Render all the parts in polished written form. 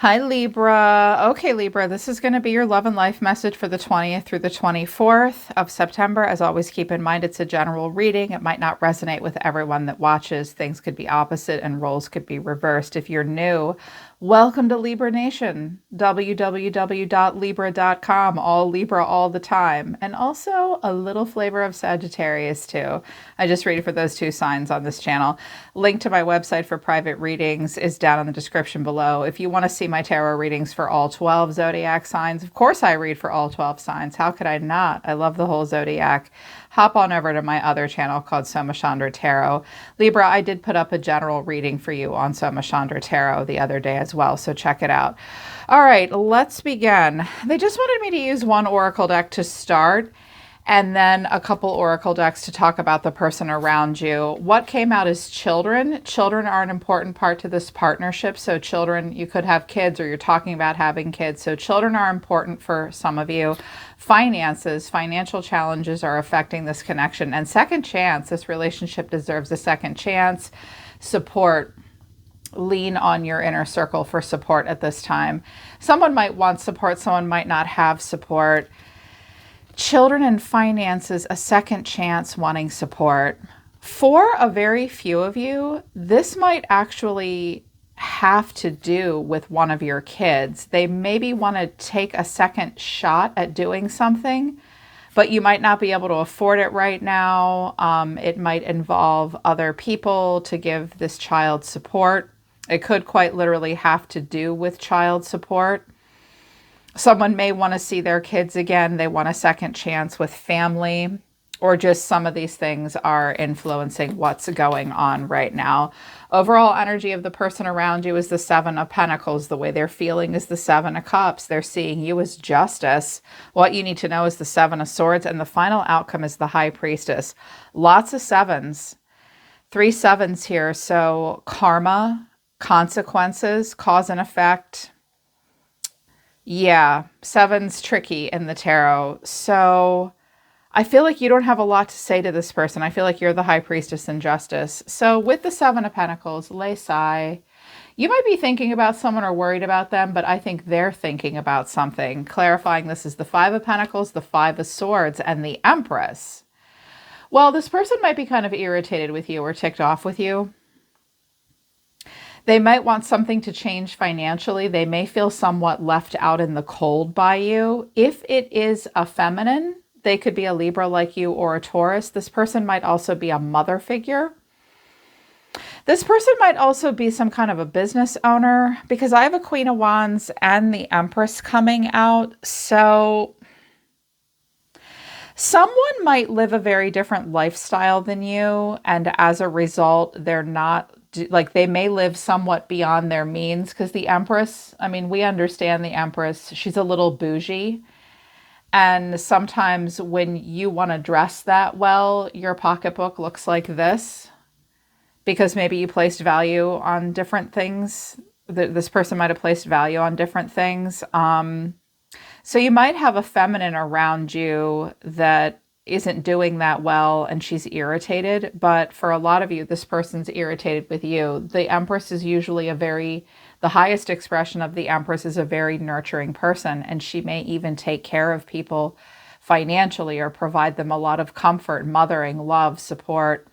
Hi, Libra. Okay, Libra, this is going to be your love and life message for the 20th through the 24th of September. As always, keep in mind it's a general reading. It might not resonate with everyone that watches. Things could be opposite and roles could be reversed. If you're new, welcome to Libra Nation, www.libra.com, all Libra all the time, and also a little flavor of Sagittarius too. I just read for those two signs on this channel. Link to my website for private readings is down in the description below. If you want to see my tarot readings for all 12 zodiac signs, of course I read for all 12 signs. How could I not? I love the whole zodiac. Hop on over to my other channel called Soma Chandra Tarot. Libra, I did put up a general reading for you on Soma Chandra Tarot the other day as well, so check it out. All right, let's begin. They just wanted me to use one oracle deck to start, and then a couple oracle decks to talk about the person around you. What came out is children. Children are an important part to this partnership. So children, you could have kids or you're talking about having kids. So children are important for some of you. Finances, financial challenges are affecting this connection. And second chance, this relationship deserves a second chance. Support. Lean on your inner circle for support at this time. Someone might want support, someone might not have support. Children and finances, a second chance wanting support. For a very few of you, this might actually have to do with one of your kids. They maybe want to take a second shot at doing something, but you might not be able to afford it right now. It might involve other people to give this child support. It could quite literally have to do with child support. Someone may want to see their kids again. They want a second chance with family, or just some of these things are influencing what's going on right now. Overall energy of the person around you is the Seven of Pentacles. The way they're feeling is the Seven of Cups. They're seeing you as justice. What you need to know is the Seven of Swords, and the final outcome is the High Priestess. Lots of sevens. 3 sevens here. So karma, consequences, cause and effect. Yeah, seven's tricky in the tarot. So I feel like you don't have a lot to say to this person. I feel like you're the High Priestess in justice. So with the Seven of Pentacles, lay sigh. You might be thinking about someone or worried about them, but I think they're thinking about something. Clarifying, this is the Five of Pentacles, the Five of Swords, and the Empress. Well, this person might be kind of irritated with you or ticked off with you. They might want something to change financially. They may feel somewhat left out in the cold by you. If it is a feminine, they could be a Libra like you or a Taurus. This person might also be a mother figure. This person might also be some kind of a business owner, because I have a Queen of Wands and the Empress coming out. So someone might live a very different lifestyle than you, and as a result, they're not, like, they may live somewhat beyond their means, because the Empress, I mean, we understand the Empress, she's a little bougie. And sometimes when you want to dress that well, your pocketbook looks like this, because maybe you placed value on different things. This person might have placed value on different things. So you might have a feminine around you that isn't doing that well and she's irritated, but for a lot of you, this person's irritated with you. The Empress is usually the highest expression of the Empress is a very nurturing person, and she may even take care of people financially or provide them a lot of comfort, mothering, love, support.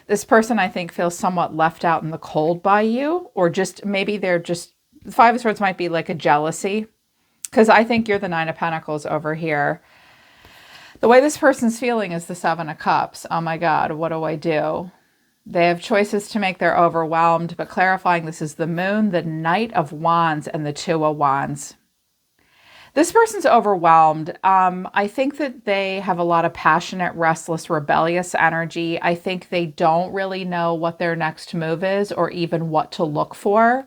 This person, I think, feels somewhat left out in the cold by you, or just maybe the Five of Swords might be like a jealousy, because I think you're the Nine of Pentacles over here. The way this person's feeling is the Seven of Cups. Oh my God, what do I do? They have choices to make. They're overwhelmed, but clarifying, this is the Moon, the Knight of Wands, and the Two of Wands. This person's overwhelmed. I think that they have a lot of passionate, restless, rebellious energy. I think they don't really know what their next move is or even what to look for.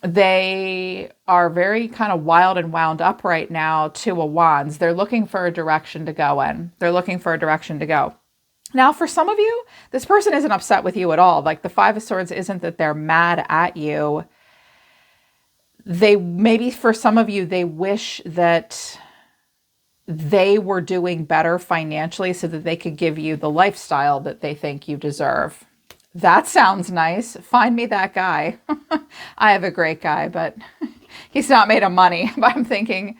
They are very kind of wild and wound up right now. Two of Wands. They're looking for a direction to go in. They're looking for a direction to go. Now, for some of you, this person isn't upset with you at all. Like, the Five of Swords isn't that they're mad at you. Maybe for some of you, they wish that they were doing better financially so that they could give you the lifestyle that they think you deserve. That sounds nice. Find me that guy. I have a great guy, but he's not made of money. But I'm thinking,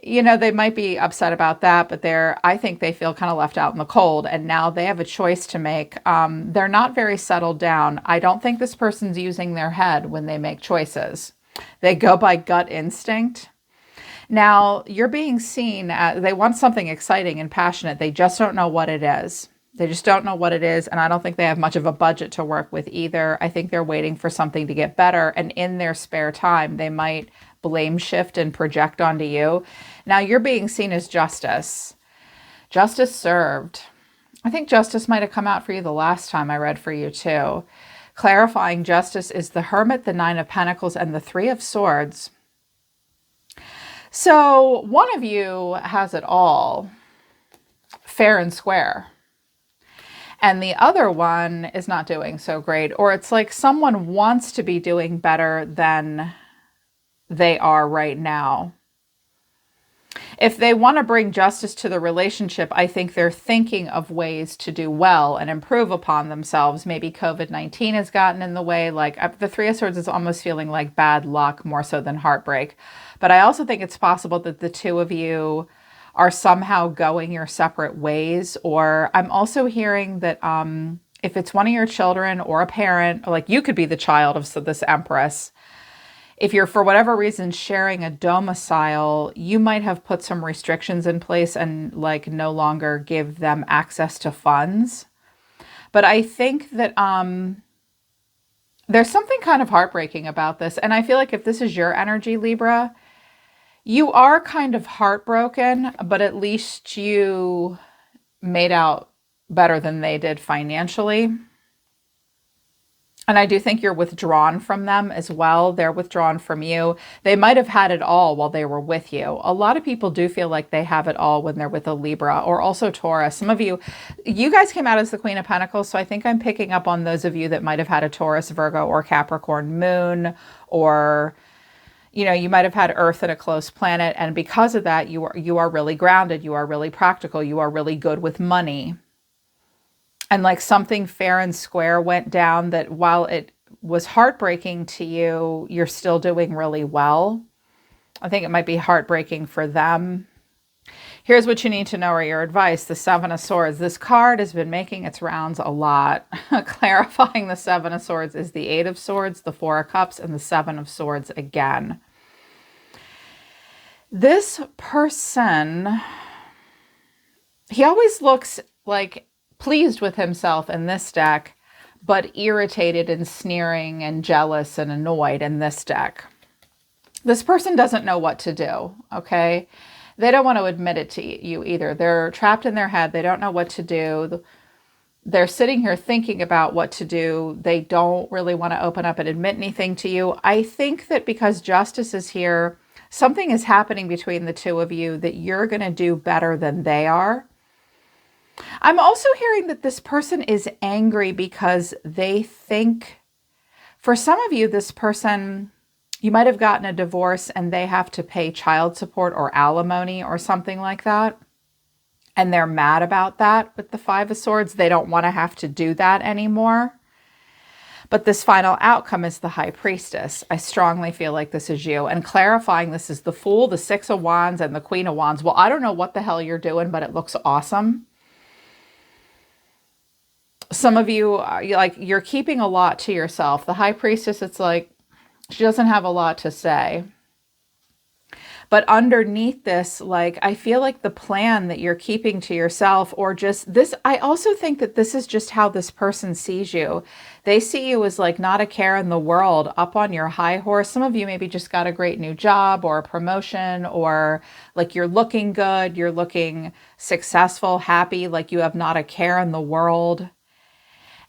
they might be upset about that, but I think they feel kind of left out in the cold, and now they have a choice to make. They're not very settled down. I don't think this person's using their head when they make choices. They go by gut instinct. Now, you're being seen as, they want something exciting and passionate. They just don't know what it is. They just don't know what it is, and I don't think they have much of a budget to work with either. I think they're waiting for something to get better, and in their spare time, they might blame shift and project onto you. Now, you're being seen as justice. Justice served. I think justice might have come out for you the last time I read for you too. Clarifying justice is the Hermit, the Nine of Pentacles, and the Three of Swords. So one of you has it all, fair and square. And the other one is not doing so great. Or it's like someone wants to be doing better than they are right now. If they want to bring justice to the relationship, I think they're thinking of ways to do well and improve upon themselves. Maybe COVID-19 has gotten in the way. Like the Three of Swords is almost feeling like bad luck more so than heartbreak. But I also think it's possible that the two of you are somehow going your separate ways. Or I'm also hearing that if it's one of your children or a parent, like you could be the child of this Empress, if you're for whatever reason sharing a domicile, you might have put some restrictions in place and like no longer give them access to funds. But I think that there's something kind of heartbreaking about this. And I feel like if this is your energy, Libra, you are kind of heartbroken, but at least you made out better than they did financially. And I do think you're withdrawn from them as well. They're withdrawn from you. They might have had it all while they were with you. A lot of people do feel like they have it all when they're with a Libra or also Taurus. Some of you guys came out as the Queen of Pentacles. So I think I'm picking up on those of you that might have had a Taurus, Virgo, or Capricorn moon, or you might have had Earth in a close planet. And because of that, you are really grounded. You are really practical. You are really good with money. And like something fair and square went down that while it was heartbreaking to you, you're still doing really well. I think it might be heartbreaking for them. Here's what you need to know or your advice. The Seven of Swords. This card has been making its rounds a lot. Clarifying the Seven of Swords is the Eight of Swords, the Four of Cups, and the Seven of Swords again. This person, he always looks like pleased with himself in this deck, but irritated and sneering and jealous and annoyed in this deck. This person doesn't know what to do, okay? They don't want to admit it to you either. They're trapped in their head. They don't know what to do. They're sitting here thinking about what to do. They don't really want to open up and admit anything to you. I think that because justice is here, something is happening between the two of you that you're going to do better than they are. I'm also hearing that this person is angry because they think, for some of you, this person, you might have gotten a divorce and they have to pay child support or alimony or something like that. And they're mad about that with the Five of Swords. They don't want to have to do that anymore. But this final outcome is the High Priestess. I strongly feel like this is you. And clarifying, this is the Fool, the Six of Wands, and the Queen of Wands. Well, I don't know what the hell you're doing, but it looks awesome. Some of you, you're keeping a lot to yourself. The High Priestess, it's like she doesn't have a lot to say. But underneath this, like, I feel like the plan that you're keeping to yourself, or just this, I also think that this is just how this person sees you. They see you as like not a care in the world, up on your high horse. Some of you maybe just got a great new job or a promotion, or like you're looking good, you're looking successful, happy, like you have not a care in the world.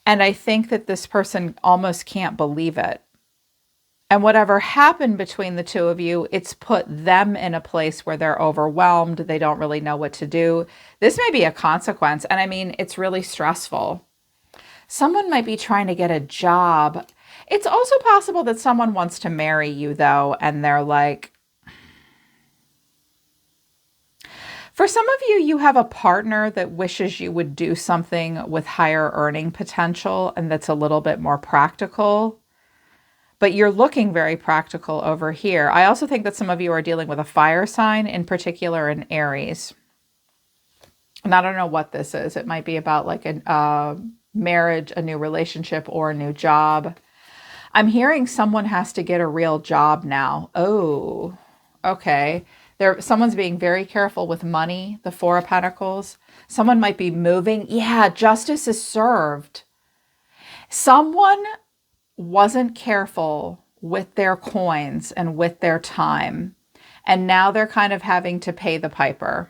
And I think that this person almost can't believe it. And whatever happened between the two of you, it's put them in a place where they're overwhelmed. They don't really know what to do. This may be a consequence. And I mean, it's really stressful. Someone might be trying to get a job. It's also possible that someone wants to marry you, though, and they're like, For some of you, you have a partner that wishes you would do something with higher earning potential and that's a little bit more practical. But you're looking very practical over here. I also think that some of you are dealing with a fire sign, in particular in Aries. And I don't know what this is. It might be about like a marriage, a new relationship, or a new job. I'm hearing someone has to get a real job now. Oh, okay. Someone's being very careful with money, the Four of Pentacles. Someone might be moving. Yeah, justice is served. Someone wasn't careful with their coins and with their time. And now they're kind of having to pay the piper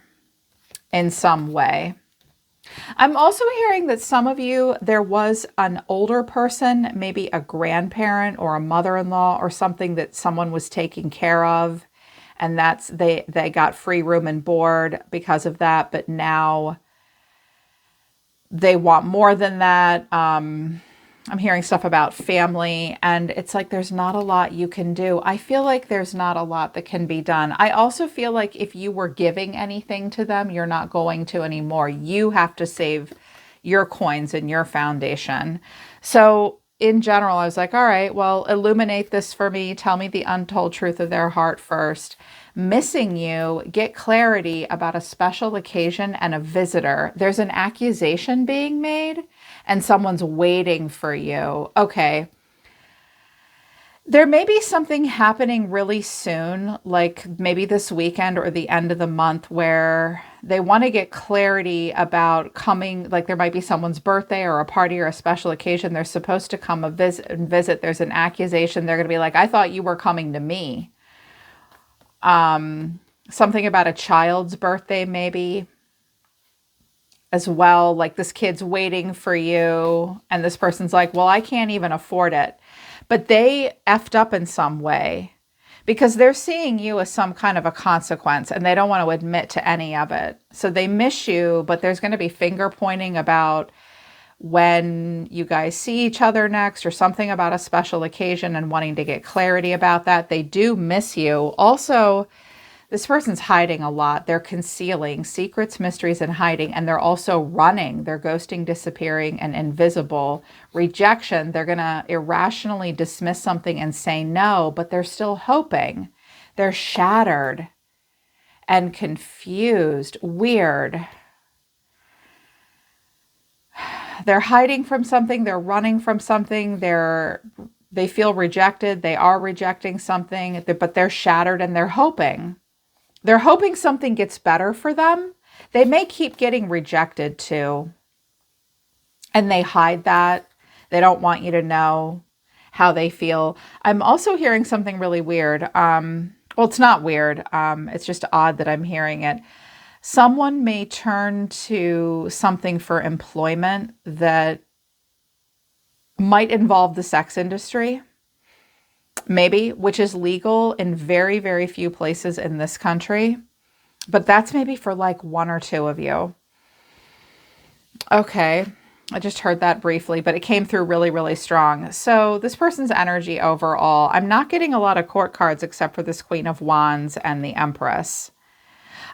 in some way. I'm also hearing that some of you, there was an older person, maybe a grandparent or a mother-in-law or something that someone was taking care of. And that's they got free room and board because of that. But now they want more than that. I'm hearing stuff about family, and it's like there's not a lot you can do. I feel like there's not a lot that can be done. I also feel like if you were giving anything to them, you're not going to anymore. You have to save your coins and your foundation. So in general, I was like, all right, well, illuminate this for me. Tell me the untold truth of their heart first. Missing you, get clarity about a special occasion and a visitor. There's an accusation being made and someone's waiting for you. Okay. There may be something happening really soon, like maybe this weekend or the end of the month, where they want to get clarity about coming, like there might be someone's birthday or a party or a special occasion. They're supposed to come visit. There's an accusation. They're going to be like, I thought you were coming to me. Something about a child's birthday, maybe as well. Like this kid's waiting for you. And this person's like, well, I can't even afford it. But they effed up in some way because they're seeing you as some kind of a consequence and they don't want to admit to any of it. So they miss you, but there's going to be finger pointing about when you guys see each other next or something about a special occasion and wanting to get clarity about that. They do miss you. Also, this person's hiding a lot. They're concealing secrets, mysteries, and hiding. And they're also running. They're ghosting, disappearing, and invisible. Rejection, they're going to irrationally dismiss something and say no, but they're still hoping. They're shattered and confused. Weird. They're hiding from something. They're running from something. They feel rejected. They are rejecting something, but they're shattered and they're hoping. They're hoping something gets better for them. They may keep getting rejected too. And they hide that. They don't want you to know how they feel. I'm also hearing something really weird. Well, it's not weird. It's just odd that I'm hearing it. Someone may turn to something for employment that might involve the sex industry. Maybe, which is legal in very, very few places in this country. But that's maybe for like one or two of you. Okay, I just heard that briefly, but it came through really, really strong. So this person's energy overall, I'm not getting a lot of court cards except for this Queen of Wands and the Empress.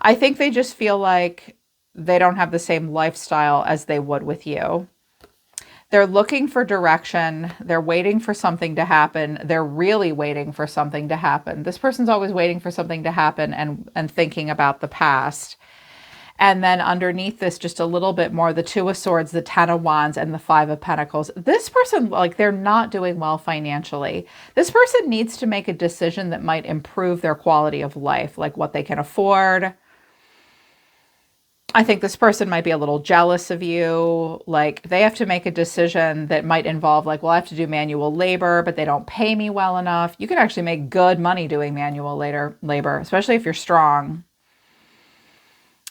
I think they just feel like they don't have the same lifestyle as they would with you. They're looking for direction. They're waiting for something to happen. They're really waiting for something to happen. This person's always waiting for something to happen and thinking about the past. And then underneath this, just a little bit more, the Two of Swords, the Ten of Wands, and the Five of Pentacles. This person, like, they're not doing well financially. This person needs to make a decision that might improve their quality of life, like what they can afford. I think this person might be a little jealous of you. Like they have to make a decision that might involve like, well, I have to do manual labor, but they don't pay me well enough. You can actually make good money doing manual labor, especially if you're strong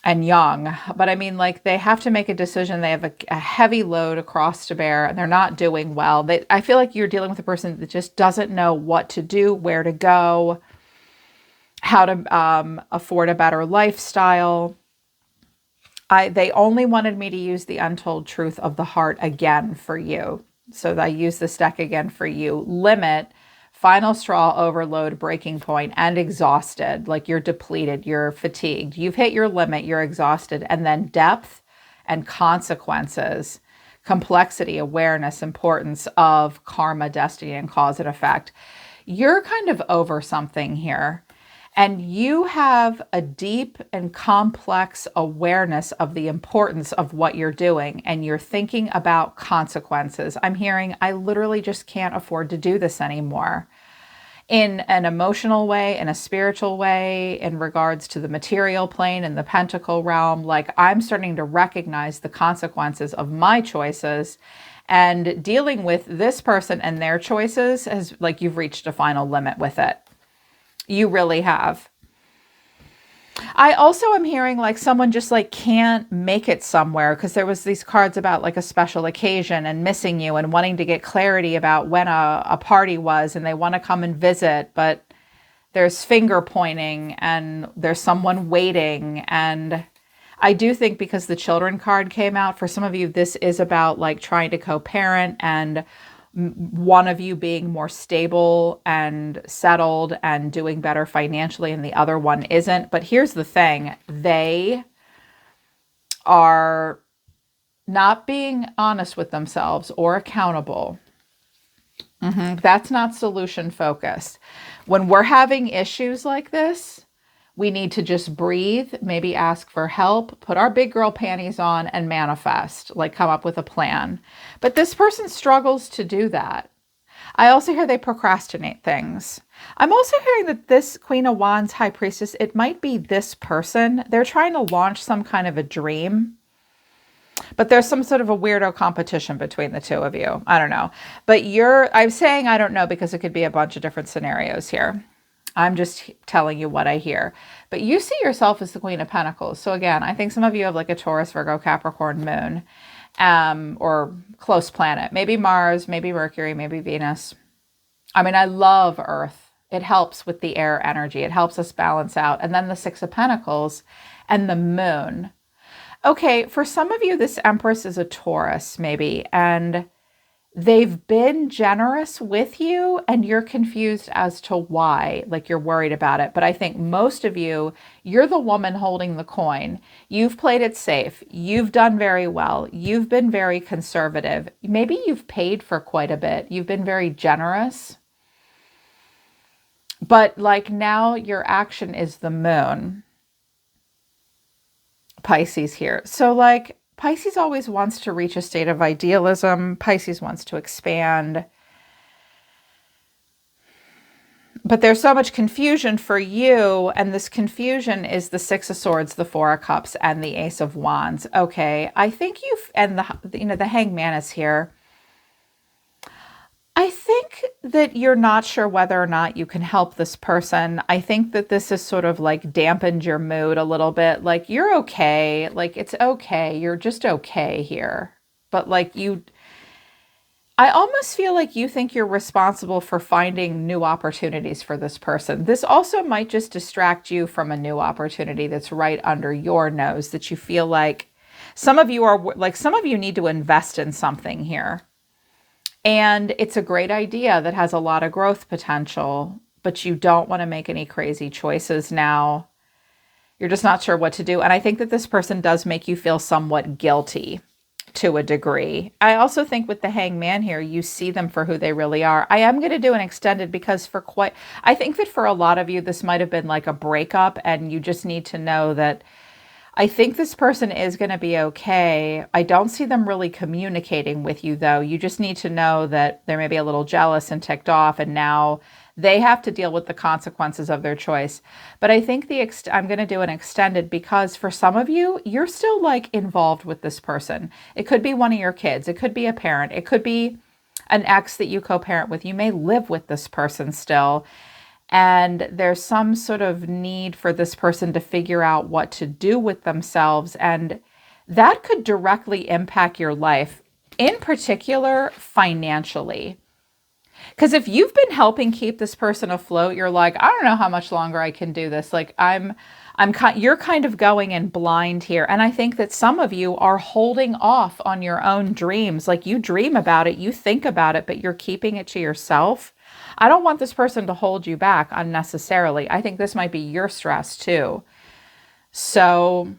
and young. But I mean, like they have to make a decision. They have a heavy load across to bear and they're not doing well. I feel like you're dealing with a person that just doesn't know what to do, where to go, how to afford a better lifestyle. They only wanted me to use the untold truth of the heart again for you. So I use this deck again for you. Limit, final straw, overload, breaking point, and exhausted. Like you're depleted, you're fatigued, you've hit your limit, you're exhausted. And then depth and consequences, complexity, awareness, importance of karma, destiny, and cause and effect. You're kind of over something here. And you have a deep and complex awareness of the importance of what you're doing. And you're thinking about consequences. I'm hearing, I literally just can't afford to do this anymore. In an emotional way, in a spiritual way, in regards to the material plane and the pentacle realm, like I'm starting to recognize the consequences of my choices, and dealing with this person and their choices is like you've reached a final limit with it. You really have. I also am hearing like someone just like can't make it somewhere, because there was these cards about like a special occasion and missing you and wanting to get clarity about when a party was, and they want to come and visit, but there's finger pointing and there's someone waiting. And I do think because the children card came out, for some of you, this is about like trying to co-parent and one of you being more stable and settled and doing better financially and the other one isn't. But here's the thing. They are not being honest with themselves or accountable. That's not solution focused. When we're having issues like this, we need to just breathe, maybe ask for help, put our big girl panties on and manifest, like come up with a plan. But this person struggles to do that. I also hear they procrastinate things. I'm also hearing that this Queen of Wands, High Priestess, it might be this person. They're trying to launch some kind of a dream, but there's some sort of a weirdo competition between the two of you. I don't know. But I'm saying I don't know because it could be a bunch of different scenarios here. I'm just telling you what I hear. But you see yourself as the Queen of Pentacles. So again, I think some of you have like a Taurus, Virgo, Capricorn moon, or close planet. Maybe Mars, maybe Mercury, maybe Venus. I mean, I love Earth. It helps with the air energy. It helps us balance out. And then the Six of Pentacles and the moon. Okay, for some of you, this Empress is a Taurus maybe, and they've been generous with you and you're confused as to why, like you're worried about it. But I think most of you, you're the woman holding the coin. You've played it safe. You've done very well. You've been very conservative. Maybe you've paid for quite a bit. You've been very generous. But like now your action is the moon. Pisces here. So like, Pisces always wants to reach a state of idealism. Pisces wants to expand. But there's so much confusion for you. And this confusion is the Six of Swords, the Four of Cups, and the Ace of Wands. Okay. I think and the Hangman is here. I think that you're not sure whether or not you can help this person. I think that this is sort of like dampened your mood a little bit. Like you're okay. Like it's okay. You're just okay here. But like I almost feel like you think you're responsible for finding new opportunities for this person. This also might just distract you from a new opportunity that's right under your nose, that you feel like some of you need to invest in something here. And it's a great idea that has a lot of growth potential, but you don't want to make any crazy choices now. You're just not sure what to do. And I think that this person does make you feel somewhat guilty to a degree. I also think with the Hangman here, you see them for who they really are. I am going to do an extended because I think that for a lot of you, this might have been like a breakup and you just need to know that I think this person is going to be okay. I don't see them really communicating with you, though. You just need to know that they're maybe a little jealous and ticked off, and now they have to deal with the consequences of their choice. But I think I'm going to do an extended because for some of you, you're still like involved with this person. It could be one of your kids. It could be a parent. It could be an ex that you co-parent with. You may live with this person still. And there's some sort of need for this person to figure out what to do with themselves. And that could directly impact your life, in particular, financially. Because if you've been helping keep this person afloat, you're like, I don't know how much longer I can do this. Like I'm You're kind of going in blind here. And I think that some of you are holding off on your own dreams. Like you dream about it, you think about it, but you're keeping it to yourself. I don't want this person to hold you back unnecessarily. I think this might be your stress too. So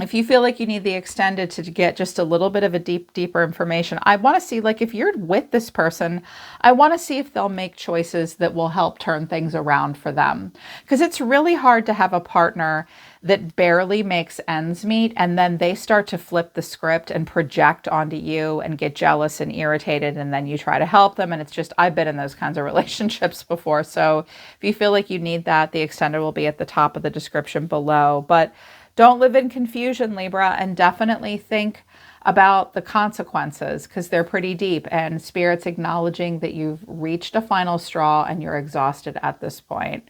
if you feel like you need the extended to get just a little bit of a deeper information, I want to see, like, if you're with this person, I want to see if they'll make choices that will help turn things around for them. Because it's really hard to have a partner that barely makes ends meet, and then they start to flip the script and project onto you and get jealous and irritated, and then you try to help them. And it's just, I've been in those kinds of relationships before. So if you feel like you need that, the extended will be at the top of the description below. But don't live in confusion, Libra, and definitely think about the consequences because they're pretty deep, and Spirit's acknowledging that you've reached a final straw and you're exhausted at this point.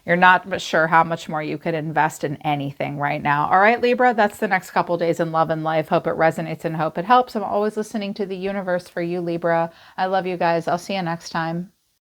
You're not sure how much more you could invest in anything right now. All right, Libra, that's the next couple days in love and life. Hope it resonates and hope it helps. I'm always listening to the universe for you, Libra. I love you guys. I'll see you next time.